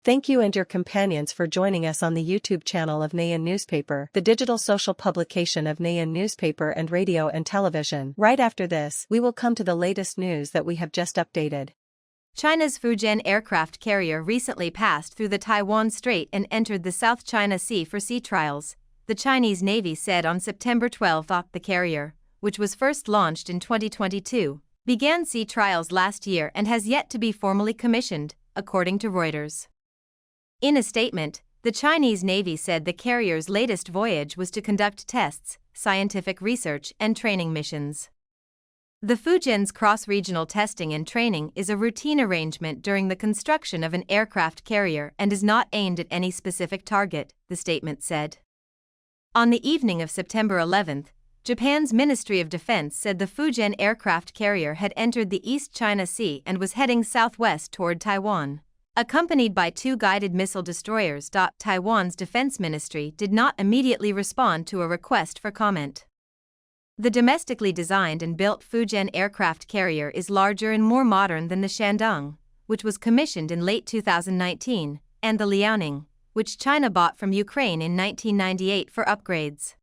Thank you and your companions for joining us on the YouTube channel of Nghe An Newspaper, the digital social publication of Nghe An Newspaper and radio and television. Right after this, we will come to the latest news that we have just updated. China's Fujian aircraft carrier recently passed through the Taiwan Strait and entered the South China Sea for sea trials, the Chinese Navy said on September 12. The carrier, which was first launched in 2022, began sea trials last year and has yet to be formally commissioned, according to Reuters. In a statement, the Chinese Navy said the carrier's latest voyage was to conduct tests, scientific research, and training missions. The Fujian's cross-regional testing and training is a routine arrangement during the construction of an aircraft carrier and is not aimed at any specific target, the statement said. On the evening of September 11, Japan's Ministry of Defense said the Fujian aircraft carrier had entered the East China Sea and was heading southwest toward Taiwan, accompanied by 2 guided missile destroyers. Taiwan's defense ministry did not immediately respond to a request for comment. The domestically designed and built Fujian aircraft carrier is larger and more modern than the Shandong, which was commissioned in late 2019, and the Liaoning, which China bought from Ukraine in 1998 for upgrades.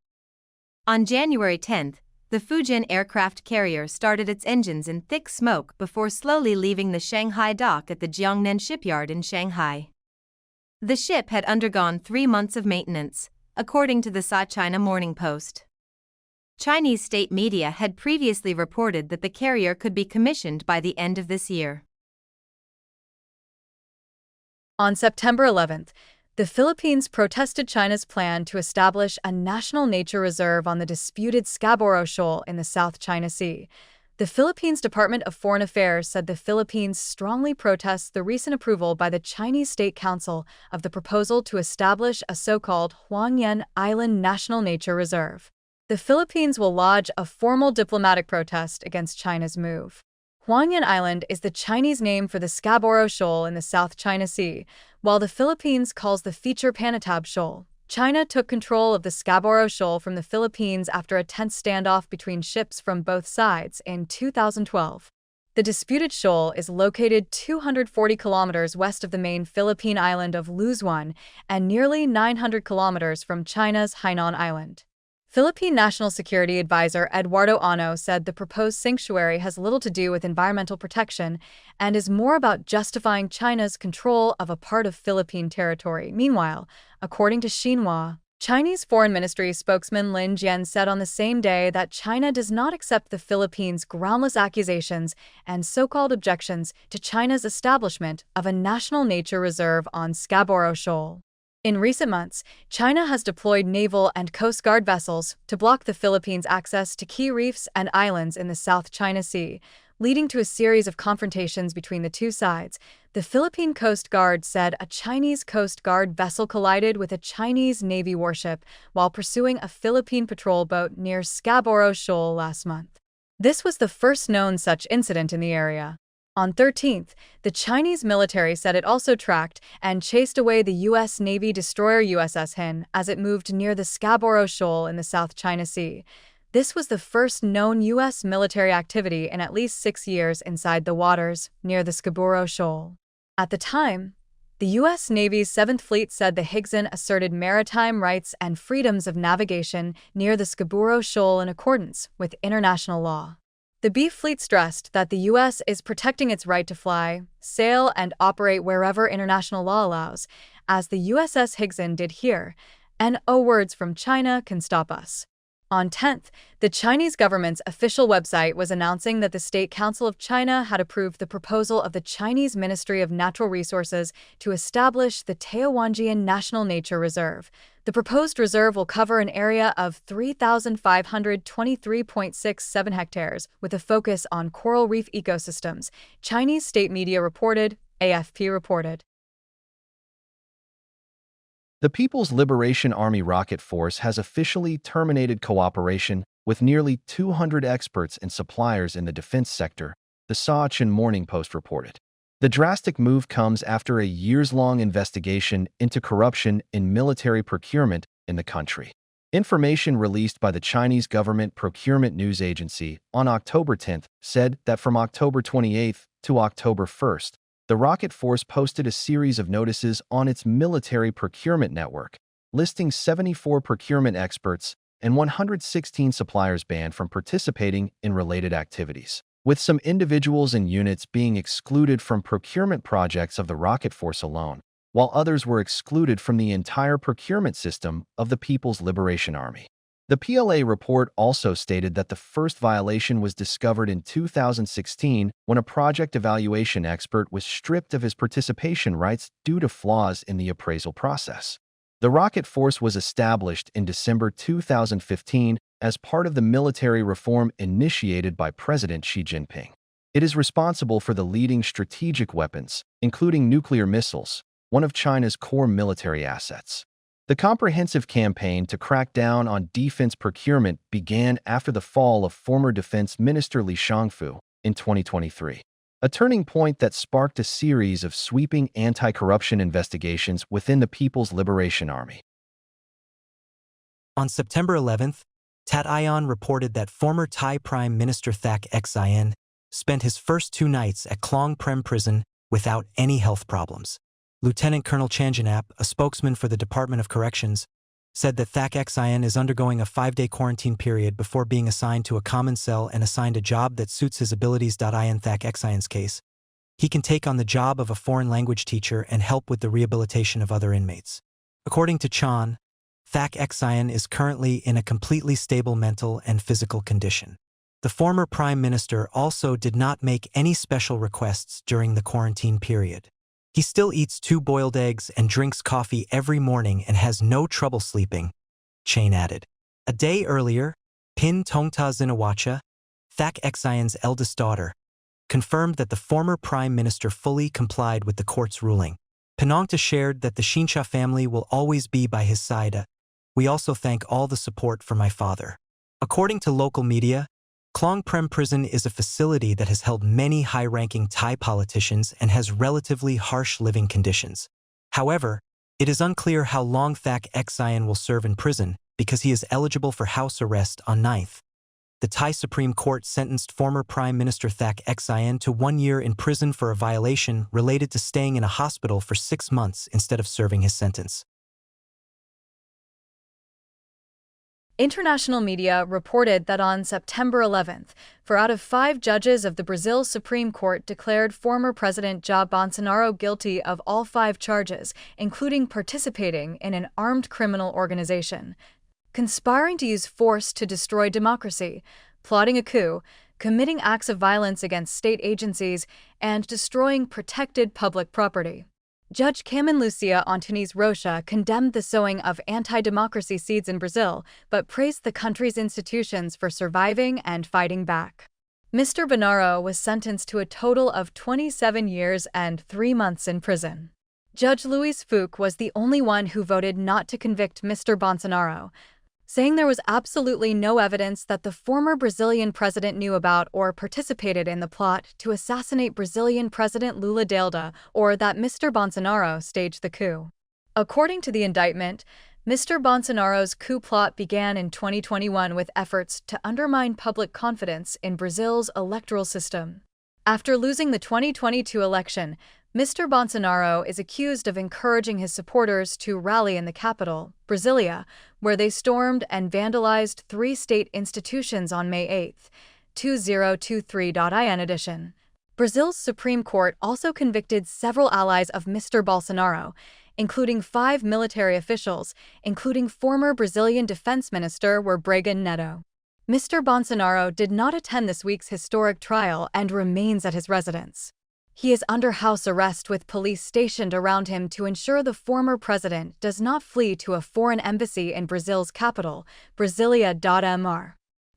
On January 10, the Fujian aircraft carrier started its engines in thick smoke before slowly leaving the Shanghai dock at the Jiangnan shipyard in Shanghai. The ship had undergone 3 months of maintenance, according to the South China Morning Post. Chinese state media had previously reported that the carrier could be commissioned by the end of this year. On September 11th, the Philippines protested China's plan to establish a national nature reserve on the disputed Scarborough Shoal in the South China Sea. The Philippines Department of Foreign Affairs said the Philippines strongly protests the recent approval by the Chinese State Council of the proposal to establish a so-called Huangyan Island National Nature Reserve. The Philippines will lodge a formal diplomatic protest against China's move. Huangyan Island is the Chinese name for the Scarborough Shoal in the South China Sea, while the Philippines calls the feature Panatab Shoal. China took control of the Scarborough Shoal from the Philippines after a tense standoff between ships from both sides in 2012. The disputed shoal is located 240 kilometers west of the main Philippine island of Luzon and nearly 900 kilometers from China's Hainan Island. Philippine National Security Advisor Eduardo Ano said the proposed sanctuary has little to do with environmental protection and is more about justifying China's control of a part of Philippine territory. Meanwhile, according to Xinhua, Chinese Foreign Ministry spokesman Lin Jian said on the same day that China does not accept the Philippines' groundless accusations and so-called objections to China's establishment of a national nature reserve on Scarborough Shoal. In recent months, China has deployed naval and Coast Guard vessels to block the Philippines' access to key reefs and islands in the South China Sea, leading to a series of confrontations between the two sides. The Philippine Coast Guard said a Chinese Coast Guard vessel collided with a Chinese Navy warship while pursuing a Philippine patrol boat near Scarborough Shoal last month. This was the first known such incident in the area. On 13th, the Chinese military said it also tracked and chased away the U.S. Navy destroyer USS Hin as it moved near the Scarborough Shoal in the South China Sea. This was the first known U.S. military activity in at least 6 years inside the waters near the Scarborough Shoal. At the time, the U.S. Navy's 7th Fleet said the Higson asserted maritime rights and freedoms of navigation near the Scarborough Shoal in accordance with international law. The B Fleet stressed that the U.S. is protecting its right to fly, sail, and operate wherever international law allows, as the USS Higson did here, and no words from China can stop us. On 10th, the Chinese government's official website was announcing that the State Council of China had approved the proposal of the Chinese Ministry of Natural Resources to establish the Taowanjian National Nature Reserve. The proposed reserve will cover an area of 3,523.67 hectares with a focus on coral reef ecosystems, Chinese state media reported, AFP reported. The People's Liberation Army Rocket Force has officially terminated cooperation with nearly 200 experts and suppliers in the defense sector, the South China Morning Post reported. The drastic move comes after a years-long investigation into corruption in military procurement in the country. Information released by the Chinese Government Procurement News Agency on October 10 said that from October 28 to October 1, The rocket force posted a series of notices on its military procurement network, listing 74 procurement experts and 116 suppliers banned from participating in related activities, with some individuals and units being excluded from procurement projects of the rocket force alone, while others were excluded from the entire procurement system of the People's Liberation Army. The PLA report also stated that the first violation was discovered in 2016 when a project evaluation expert was stripped of his participation rights due to flaws in the appraisal process. The rocket force was established in December 2015 as part of the military reform initiated by President Xi Jinping. It is responsible for the leading strategic weapons, including nuclear missiles, one of China's core military assets. The comprehensive campaign to crack down on defense procurement began after the fall of former Defense Minister Li Shangfu in 2023, a turning point that sparked a series of sweeping anti-corruption investigations within the People's Liberation Army. On September 11th, Tat Ayan reported that former Thai Prime Minister Thak Xin spent his first 2 nights at Klong Prem prison without any health problems. Lieutenant Colonel Chanjanap, a spokesman for the Department of Corrections, said that Thak Xin is undergoing a 5-day quarantine period before being assigned to a common cell and assigned a job that suits his abilities. In Thak Xin's case, he can take on the job of a foreign language teacher and help with the rehabilitation of other inmates. According to Chan, Thak Xin is currently in a completely stable mental and physical condition. The former Prime Minister also did not make any special requests during the quarantine period. He still eats 2 boiled eggs and drinks coffee every morning and has no trouble sleeping, Chain added. A day earlier, Pin Tongta Zinawacha, Thak Xin's eldest daughter, confirmed that the former Prime Minister fully complied with the court's ruling. Pinongta shared that the Shinsha family will always be by his side. We also thank all the support for my father. According to local media, Klong Prem Prison is a facility that has held many high-ranking Thai politicians and has relatively harsh living conditions. However, it is unclear how long Thak Xin will serve in prison because he is eligible for house arrest on 9th. The Thai Supreme Court sentenced former Prime Minister Thak Xin to 1 year in prison for a violation related to staying in a hospital for 6 months instead of serving his sentence. International media reported that on September 11th, 4 out of 5 judges of the Brazil Supreme Court declared former President Jair Bolsonaro guilty of all 5 charges, including participating in an armed criminal organization, conspiring to use force to destroy democracy, plotting a coup, committing acts of violence against state agencies, and destroying protected public property. Judge Carmen Lucia Antunes Rocha condemned the sowing of anti-democracy seeds in Brazil, but praised the country's institutions for surviving and fighting back. Mr. Bolsonaro was sentenced to a total of 27 years and 3 months in prison. Judge Luis Fouque was the only one who voted not to convict Mr. Bolsonaro, saying there was absolutely no evidence that the former Brazilian president knew about or participated in the plot to assassinate Brazilian President Lula da Silva, or that Mr. Bolsonaro staged the coup. According to the indictment, Mr. Bolsonaro's coup plot began in 2021 with efforts to undermine public confidence in Brazil's electoral system. After losing the 2022 election, Mr. Bolsonaro is accused of encouraging his supporters to rally in the capital, Brasilia, where they stormed and vandalized 3 state institutions on May 8, 2023. In addition, Brazil's Supreme Court also convicted several allies of Mr. Bolsonaro, including 5 military officials, including former Brazilian Defense Minister Braga Neto. Mr. Bolsonaro did not attend this week's historic trial and remains at his residence. He is under house arrest with police stationed around him to ensure the former president does not flee to a foreign embassy in Brazil's capital, Brasilia.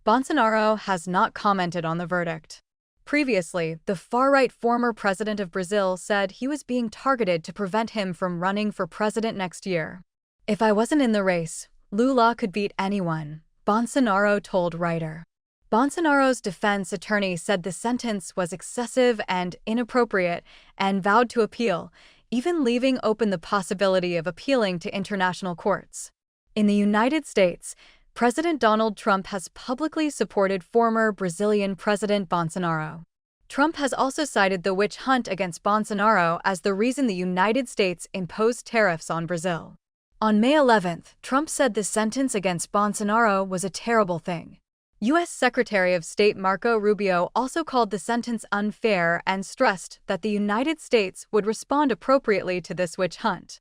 Bolsonaro has not commented on the verdict. Previously, the far-right former president of Brazil said he was being targeted to prevent him from running for president next year. "If I wasn't in the race, Lula could beat anyone," Bolsonaro told Reuters. Bolsonaro's defense attorney said the sentence was excessive and inappropriate and vowed to appeal, even leaving open the possibility of appealing to international courts. In the United States, President Donald Trump has publicly supported former Brazilian President Bolsonaro. Trump has also cited the witch hunt against Bolsonaro as the reason the United States imposed tariffs on Brazil. On May 11th, Trump said the sentence against Bolsonaro was a terrible thing. U.S. Secretary of State Marco Rubio also called the sentence unfair and stressed that the United States would respond appropriately to this witch hunt.